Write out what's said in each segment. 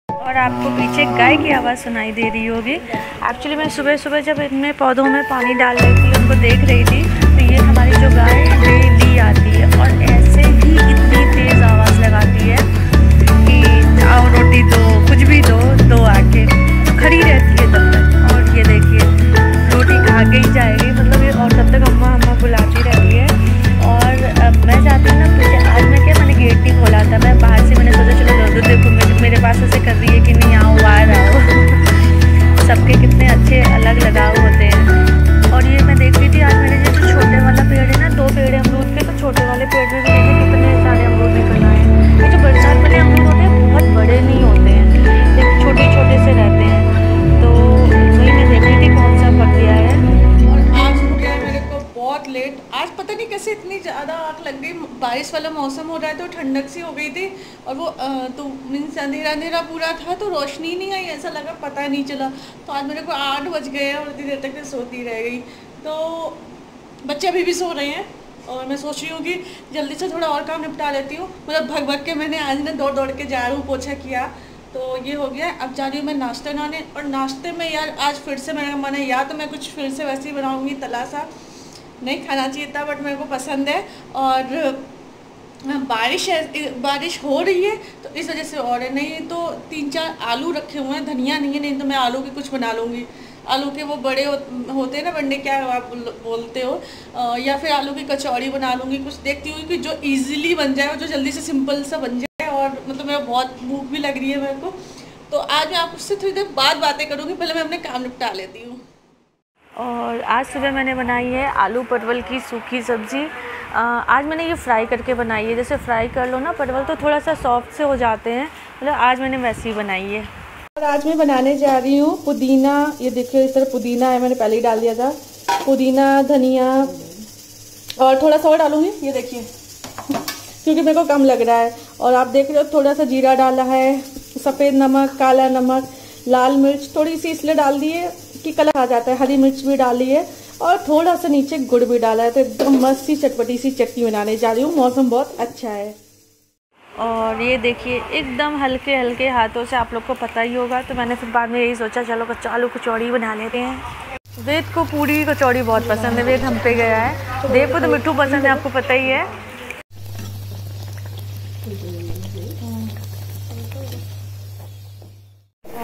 और आपको पीछे गाय की आवाज़ सुनाई दे रही होगी। एक्चुअली मैं सुबह सुबह जब इनमें पौधों में पानी डाल रही थी, उनको देख रही थी, तो ये हमारी जो गाय है डेली आती है और ऐसे ही इतनी तेज़ आवाज़ लगाती है कि आओ रोटी दो, कुछ भी दो आके खड़ी रहती है तब तक। और ये देखिए रोटी खा के ही जाएगी, मतलब ये, और तब तक अम्मा अम्मा बुलाती रहती है। और मैं चाहती हूँ ना, क्योंकि आज मैंने गेट नहीं खोला था, मैं बाहर से मैंने सोचा चलो दो देखो मेरे पास ऐसे कर रही है कि नहीं आओ बाहर आओ। सबके कितने अच्छे अलग लगाव होते हैं। और ये मैं देख रही थी आज मेरे जो छोटे वाला पेड़ है ना, 2 पेड़ है अमरूद के, तो छोटे वाले पेड़ में भी देखिए कितने सारे अमरूद निकल आए हैं। ये जो बरसात वाले अमरूद होते हैं बहुत बड़े नहीं होते हैं, लेकिन छोटे छोटे से रहते हैं। तो वही मैं देख रही थी कौन सा पक गया है। और आज हो गया मेरे को बहुत लेट। आज पता नहीं कैसे इतनी ज़्यादा आग लग गई, बारिश वाला मौसम हो रहा है तो ठंडक सी हो गई थी। और वो तो मीन्स अंधेरा अंधेरा पूरा था, तो रोशनी नहीं आई, ऐसा लगा पता नहीं चला। तो आज मेरे को 8 बज गए और इतनी देर तक मैं सोती रह गई। तो बच्चे अभी भी सो रहे हैं और मैं सोच रही हूँ कि जल्दी से थोड़ा और काम निपटा लेती हूँ। मतलब भग भग के मैंने आज ना दौड़ दौड़ के झाड़ू पोछा किया, तो ये हो गया। अब जा रही हूँ मैं नाश्ता बनाने। और नाश्ते में यार आज फिर से मेरा मन है, या तो मैं कुछ फिर से वैसे ही बनाऊँगी, तला सा नहीं खाना चाहिए था बट मेरे को पसंद है। और बारिश हो रही है तो इस वजह से, और है नहीं तो 3-4 आलू रखे हुए हैं, धनिया नहीं है, नहीं तो मैं आलू की कुछ बना लूँगी। आलू के वो बड़े होते हैं ना, बंडे क्या आप बोलते हो, या फिर आलू की कचौड़ी बना लूँगी। कुछ देखती हूँ कि जो इजीली बन जाए और जो जल्दी से सिंपल सा बन जाए। और मतलब मेरा बहुत भूख भी लग रही है मेरे को, तो आज मैं आपसे थोड़ी देर बाद बातें करूँगी, पहले मैं अपने काम निपटा लेती हूँ। और आज सुबह मैंने बनाई है आलू परवल की सूखी सब्ज़ी। आज मैंने ये फ्राई करके बनाई है, जैसे फ्राई कर लो ना परवल तो थोड़ा सा सॉफ्ट से हो जाते हैं, मतलब आज मैंने वैसे ही बनाई है। और आज मैं बनाने जा रही हूँ पुदीना। ये देखिए इस तरह पुदीना है, मैंने पहले ही डाल दिया था। पुदीना, धनिया और थोड़ा सा और डालूंगी, ये देखिए क्योंकि मेरे को कम लग रहा है। और आप देख रहे हो थोड़ा सा जीरा डाला है, सफ़ेद नमक, काला नमक, लाल मिर्च थोड़ी सी इसलिए डाल दी है कि कलर आ जाता है, हरी मिर्च भी डाली है और थोड़ा सा नीचे गुड़ भी डाला है। तो एकदम मस्त सी चटपटी सी चटनी बनाने जा रही हूँ। मौसम बहुत अच्छा है। और ये देखिए एकदम हल्के हल्के हाथों से, आप लोग को पता ही होगा, तो मैंने फिर बाद में यही सोचा चलो आलू कचौड़ी बना लेते हैं। वेद को पूरी कचौड़ी बहुत पसंद है, वेद हम पे गया है। देव को तो मिट्ठू पसंद है, आपको पता ही है।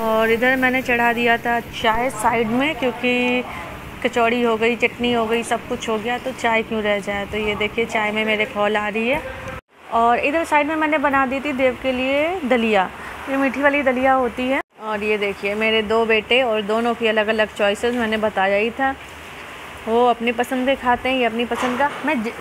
और इधर मैंने चढ़ा दिया था चाय साइड में, क्योंकि कचौड़ी हो गई, चटनी हो गई, सब कुछ हो गया, तो चाय क्यों रह जाए। तो ये देखिए चाय में मेरे कॉल आ रही है। और इधर साइड में मैंने बना दी थी देव के लिए दलिया, ये मीठी वाली दलिया होती है। और ये देखिए मेरे 2 बेटे और दोनों की अलग अलग चॉइसेस, मैंने बताया ही था, वो अपनी पसंद के खाते हैं, ये अपनी पसंद का।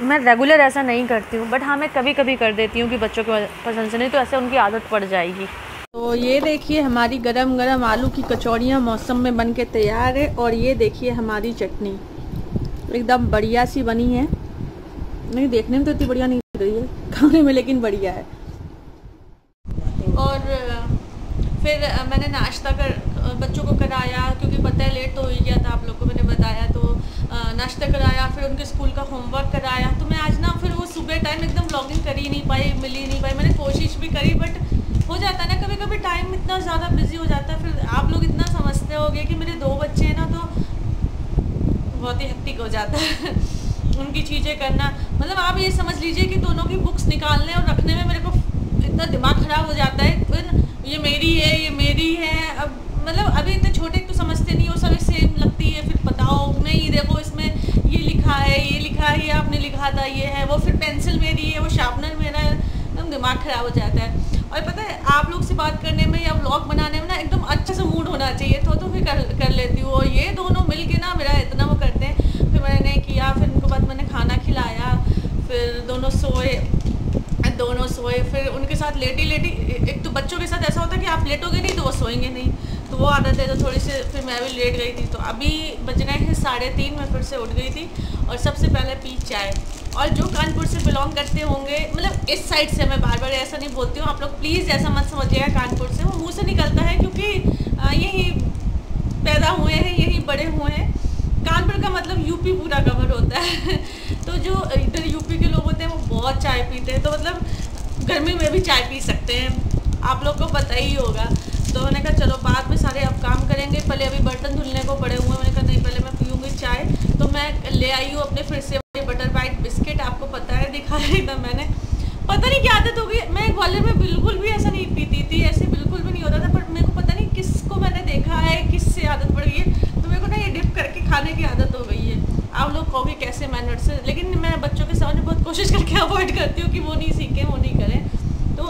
मैं रेगुलर ऐसा नहीं करती हूँ, बट हाँ मैं कभी कभी कर देती हूँ कि बच्चों की पसंद से, नहीं तो ऐसे उनकी आदत पड़ जाएगी। तो ये देखिए हमारी गरम गरम आलू की कचौड़ियाँ मौसम में बन के तैयार है। और ये देखिए हमारी चटनी एकदम बढ़िया सी बनी है। नहीं देखने में तो इतनी बढ़िया नहीं लग रही है, खाने में लेकिन बढ़िया है। और फिर मैंने नाश्ता बच्चों को कराया, क्योंकि पता है लेट तो हो ही गया था, आप लोग को मैंने बताया। तो नाश्ता कराया, फिर उनके स्कूल का होमवर्क कराया। तो मैं आज ना फिर वो सुबह टाइम एकदम व्लॉगिंग कर ही नहीं पाई, मिल ही नहीं पाई। मैंने कोशिश भी करी बट हो जाता है ना कभी कभी, टाइम इतना ज़्यादा बिजी हो जाता है। फिर आप लोग इतना समझते होगे कि मेरे 2 बच्चे हैं ना, तो बहुत ही हेक्टिक हो जाता है उनकी चीज़ें करना। मतलब आप ये समझ लीजिए कि दोनों की बुक्स निकालने और रखने में मेरे को इतना दिमाग ख़राब हो जाता है। फिर ये मेरी है, ये मेरी है। अब मतलब अभी इतने छोटे तो समझते नहीं हो, सभी सेम लगती है। फिर बताओ नहीं देखो इसमें ये लिखा है, ये लिखा है, ये आपने लिखा था, ये है वो। फिर पेंसिल मेरी है, वो शार्पनर मेरा है, एकदम दिमाग ख़राब हो जाता है। और पता है आप लोग से बात करने में या व्लॉग बनाने में ना एकदम अच्छा सा मूड होना चाहिए, तो फिर कर लेती हूँ। और ये दोनों मिल के ना मेरा इतना वो करते हैं। फिर मैंने किया, फिर उनके बाद मैंने खाना खिलाया, फिर दोनों सोए। फिर उनके साथ लेटी। एक तो बच्चों के साथ ऐसा होता है कि आप लेटोगे नहीं तो वो सोएंगे नहीं, तो वो आदत है। तो थोड़ी सी फिर मैं भी लेट गई थी। तो अभी बज गए हैं 3:30, मैं फिर से उठ गई थी और सबसे पहले पी चाय। और जो कानपुर से बिलोंग करते होंगे, मतलब इस साइड से, मैं बार बार ऐसा नहीं बोलती हूँ, आप लोग प्लीज़ ऐसा मत समझिएगा कानपुर से, वो मुँह से निकलता है क्योंकि यही पैदा हुए हैं, यही बड़े हुए हैं। कानपुर का मतलब यूपी पूरा कवर होता है तो जो इधर यूपी के लोग होते हैं वो बहुत चाय पीते हैं, तो मतलब गर्मी में भी चाय पी सकते हैं, आप लोग को पता ही होगा। तो रखा है एकदम। मैंने पता नहीं क्या आदत हो गई, मैं ग्वालियर में बिल्कुल भी ऐसा नहीं पीती थी, ऐसे बिल्कुल भी नहीं होता था, पर मेरे को पता नहीं किसको मैंने देखा है, किससे आदत पड़ गई है, तो मेरे को ना ये डिप करके खाने की आदत हो गई है। आप लोग कहोगे कैसे मैनर से, लेकिन मैं बच्चों के सामने बहुत कोशिश करके अवॉइड करती हूँ कि वो नहीं सीखें, वो नहीं करें। तो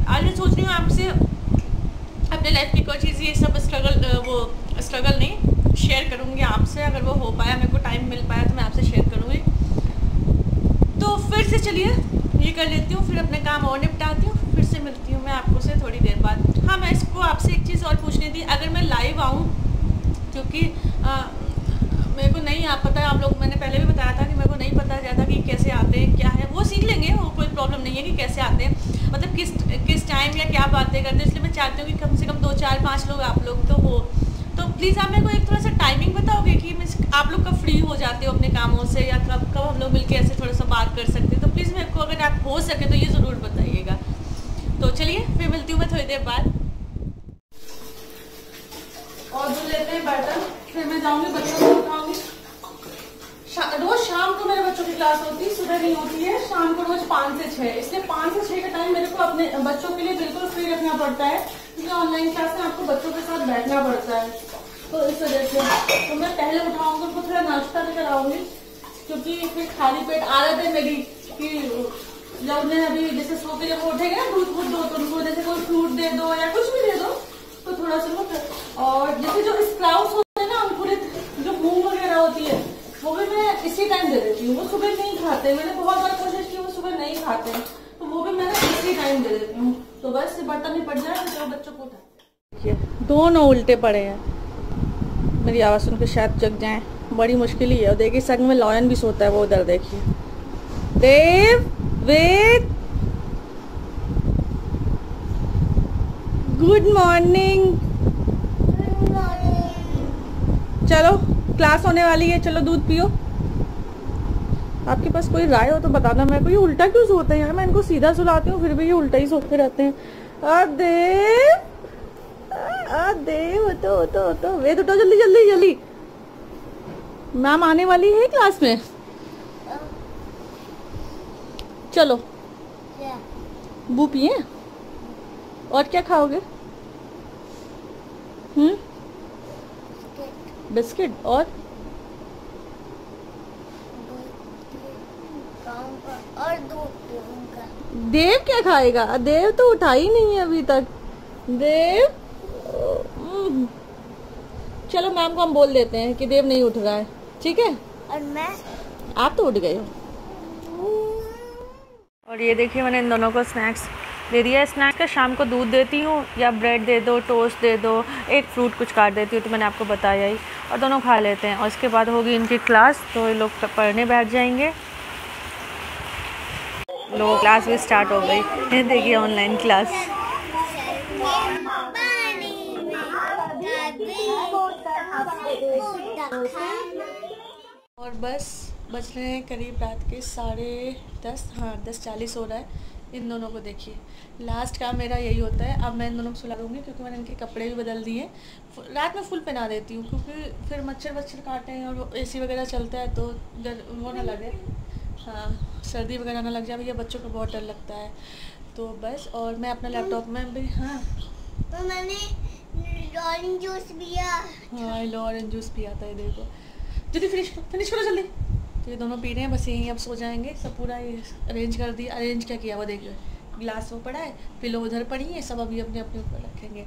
आज मैं सोच रही हूँ आपसे अपने लाइफ की कोई चीज़, ये सब स्ट्रगल नहीं शेयर करूँगी आपसे, अगर वो हो पाया, मेरे को टाइम मिल पाया तो मैं आपसे शेयर करूँगी। तो फिर से चलिए ये कर लेती हूँ, फिर अपने काम और निपटाती हूँ, फिर से मिलती हूँ मैं आपको से थोड़ी देर बाद। हाँ, मैं इसको आपसे एक चीज़ और पूछनी थी, अगर मैं लाइव आऊँ, क्योंकि मेरे को नहीं पता है, आप लोग, मैंने पहले भी बताया था कि मेरे को नहीं पता ज़्यादा कि कैसे आते हैं, क्या है, वो सीख लेंगे, वो कोई प्रॉब्लम नहीं है कि कैसे आते हैं, मतलब किस टाइम या क्या बातें करते हैं। इसलिए मैं चाहती हूँ कि कम से कम 2 4 5 लोग आप लोग तो हो। तो प्लीज़ आप मेरे को एक थोड़ा सा टाइमिंग बताओगे कि आप लोग कब फ्री हो जाते हो अपने कामों से, या कब हम लोग मिलके ऐसे थोड़ा सा बात कर सकते हैं। तो प्लीज़ मेरे को अगर आप हो सके तो ये ज़रूर बताइएगा। तो चलिए फिर मिलती हूँ मैं थोड़ी देर बाद। और धुल लेते हैं बर्तन, फिर मैं जाऊँगी बच्चों को उठाऊँगी। रोज शाम को मेरे बच्चों की क्लास होती है, सुबह नहीं होती है, शाम को रोज 5 से 6, इसलिए 5 से 6 का टाइम मेरे को अपने बच्चों के लिए बिल्कुल फ्री रखना पड़ता है, क्योंकि ऑनलाइन क्लास में आपको बच्चों के साथ बैठना पड़ता है। तो इस वजह से तो मैं पहले उठाऊंगी, उनको थोड़ा नाश्ता भी कराऊंगी, क्योंकि फिर खाली पेट आदत है मेरी कि जब उन्हें अभी जैसे सो के जब उठेंगे ना, दूध दो तो उनको जैसे कोई फ्रूट दे दो या कुछ भी दे दो, तो थोड़ा सा। और जैसे जो स्प्राउट्स होते हैं ना, अंकुरित जो मूंग वगैरह होती है, वो भी मैं इसी टाइम दे देती हूँ। वो सुबह नहीं खाते, मैंने बहुत बार कोशिश की, वो सुबह नहीं खाते, तो वो भी मैंने इसी टाइम दे देती हूँ। तो बस बर्तन नहीं पड़ जाए तो बच्चों को उठा, दोनों उल्टे पड़े हैं, मेरी आवाज़ सुन के शायद जग जाएं, बड़ी मुश्किल ही है। और देखिए संग में लॉयन भी सोता है, वो उधर देखिए। देव वेद, गुड मॉर्निंग। चलो क्लास होने वाली है, चलो दूध पियो। आपके पास कोई राय हो तो बताना मेरे को, ये उल्टा क्यों सोते हैं यार, मैं इनको सीधा सुलाती हूँ फिर भी ये उल्टा ही सोते रहते हैं। देव तो वेद उठो, जल्दी जल्दी जल्दी, मैम आने वाली है क्लास में। चलो बू पिए, और क्या खाओगे? बिस्किट और देव क्या खाएगा? देव तो उठा ही नहीं है अभी तक। देव, चलो मैम को हम बोल देते हैं कि देव नहीं उठ रहा है, ठीक है? और मैं, आप तो उठ गए हो। और ये देखिए मैंने इन दोनों को स्नैक्स दे दिया। स्नैक्स का शाम को दूध देती हूँ, या ब्रेड दे दो, टोस्ट दे दो, एक फ्रूट कुछ काट देती हूँ, तो मैंने आपको बताया ही। और दोनों खा लेते हैं, और उसके बाद होगी इनकी क्लास, तो ये लोग पढ़ने बैठ जाएंगे। लोगों क्लास भी स्टार्ट हो गई, ये देखिए ऑनलाइन क्लास। और बस बज रहे हैं करीब रात के 10:30, हाँ 10:40 हो रहा है। इन दोनों को देखिए, लास्ट काम मेरा यही होता है। अब मैं इन दोनों को सुला दूँगी, क्योंकि मैंने इनके कपड़े भी बदल दिए। रात में फुल पहना देती हूँ, क्योंकि फिर मच्छर काटे हैं और एसी वगैरह चलता है, तो वो ना लगे, हाँ सर्दी वगैरह ना लग जाए, भैया बच्चों को बहुत डर लगता है। तो बस, और मैं अपना लैपटॉप में भी, हाँ तो मैंने ऑरेंज जूस पिया। हाँ ऑरेंज जूस पिया था, ये देखो। जल्दी फिनिश करो जल्दी। तो ये दोनों पी रहे हैं, बस यहीं अब सो जाएंगे। सब पूरा ये अरेंज कर दिया। अरेंज क्या किया वो देख लो, गिलास वो पड़ा है, पिलो उधर पड़ी है, सब अभी अपने अपने ऊपर रखेंगे।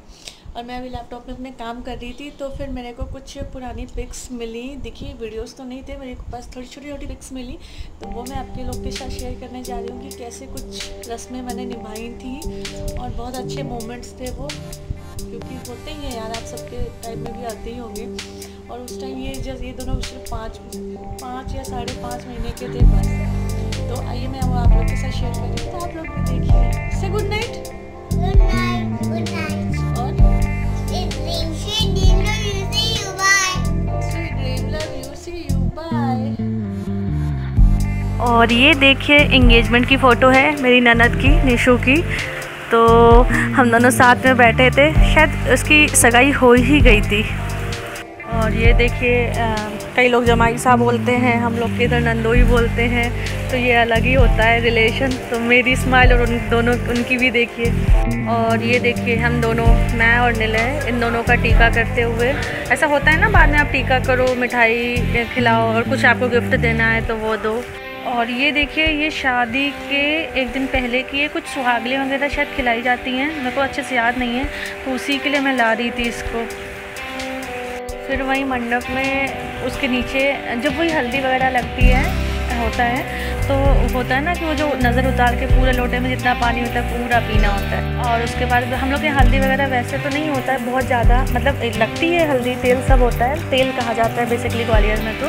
और मैं अभी लैपटॉप में अपने काम कर रही थी, तो फिर मेरे को कुछ पुरानी पिक्स मिली, दिखी, वीडियोस तो नहीं थे मेरे पास, थोड़ी छोटी छोटी पिक्स मिली, तो वो मैं आपके लोग के साथ शेयर करने जा रही हूँ कि कैसे कुछ रस्में मैंने निभाई थी, और बहुत अच्छे मोमेंट्स थे वो, क्योंकि होते ही हैं यार, आप सबके टाइम में भी आते ही होंगे। और उस टाइम ये दोनों सिर्फ 5 या 5.5 महीने के थे बस। तो आइए मैं वो आप लोग के साथ शेयर कर रही हूँ, तो आप लोग भी देखिए। से good night. Good night, good night. और Sweet dream, love you, see you, bye. Sweet dream, love you, see you, bye. और ये देखिए एंगेजमेंट की फ़ोटो है मेरी ननद की, निशु की। तो हम दोनों साथ में बैठे थे, शायद उसकी सगाई हो ही गई थी। और ये देखिए कई लोग जमाई साहब बोलते हैं, हम लोग के इधर नंदोई बोलते हैं, तो ये अलग ही होता है रिलेशन। तो मेरी स्माइल और उनकी भी देखिए। और ये देखिए हम दोनों, मैं और निलय, इन दोनों का टीका करते हुए। ऐसा होता है ना, बाद में आप टीका करो, मिठाई खिलाओ और कुछ आपको गिफ्ट देना है तो वो दो। और ये देखिए ये शादी के एक दिन पहले की है, कुछ सुहागले वगैरह शायद खिलाई जाती हैं, मेरे को अच्छे से याद नहीं है, तो उसी के लिए मैं ला रही थी इसको। फिर वही मंडप में उसके नीचे जब वही हल्दी वगैरह लगती है होता है, तो होता है ना कि वो जो नज़र उतार के पूरे लोटे में जितना पानी होता है पूरा पीना होता है। और उसके बाद हम लोग के हल्दी वगैरह वैसे तो नहीं होता है बहुत ज़्यादा, मतलब लगती है हल्दी, तेल सब होता है, तेल कहा जाता है बेसिकली ग्वालियर में। तो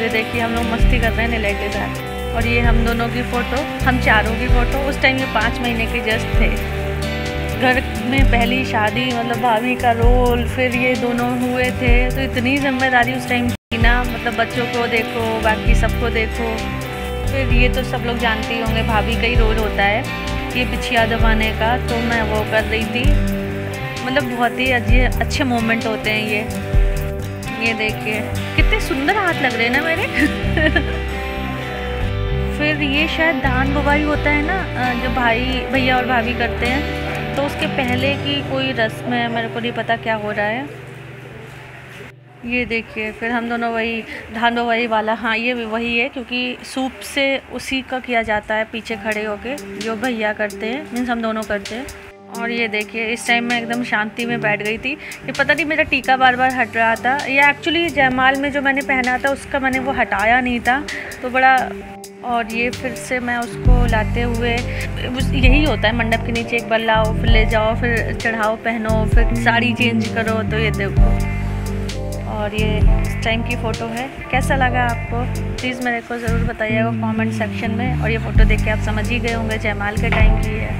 ये देखिए हम लोग मस्ती कर रहे हैं निलय के साथ। और ये हम दोनों की फ़ोटो, हम चारों की फ़ोटो, उस टाइम ये 5 महीने के जस्ट थे। घर में पहली शादी, मतलब भाभी का रोल, फिर ये दोनों हुए थे, तो इतनी जिम्मेदारी उस टाइम थी ना, मतलब बच्चों को देखो, बाकी सबको देखो। फिर ये तो सब लोग जानते ही होंगे, भाभी का ही रोल होता है ये बिछिया दबाने का, तो मैं वो कर रही थी। मतलब बहुत ही अच्छे मोमेंट होते हैं ये देखिए कितने सुंदर हाथ लग रहे हैं ना मेरे। फिर ये शायद दान बुवाई होता है ना, जो भैया और भाभी करते हैं, तो उसके पहले की कोई रस्म है, मेरे को नहीं पता क्या हो रहा है। ये देखिए फिर हम दोनों वही धान बुवाई वाला, हाँ ये भी वही है, क्योंकि सूप से उसी का किया जाता है पीछे खड़े होके, जो भैया करते हैं, मीन्स हम दोनों करते हैं। और ये देखिए इस टाइम मैं एकदम शांति में बैठ गई थी, ये पता नहीं मेरा टीका बार बार हट रहा था। ये एक्चुअली जयमाल में जो मैंने पहना था उसका मैंने वो हटाया नहीं था, तो बड़ा। और ये फिर से मैं उसको लाते हुए, यही होता है मंडप के नीचे एक बार लाओ, फिर ले जाओ, फिर चढ़ाओ, पहनो, फिर साड़ी चेंज करो। तो ये देखो, और ये इस टाइम की फ़ोटो है। कैसा लगा आपको प्लीज़ मेरे को ज़रूर बताइएगा कमेंट सेक्शन में। और ये फ़ोटो देख के आप समझ ही गए होंगे जयमाल के टाइम की है।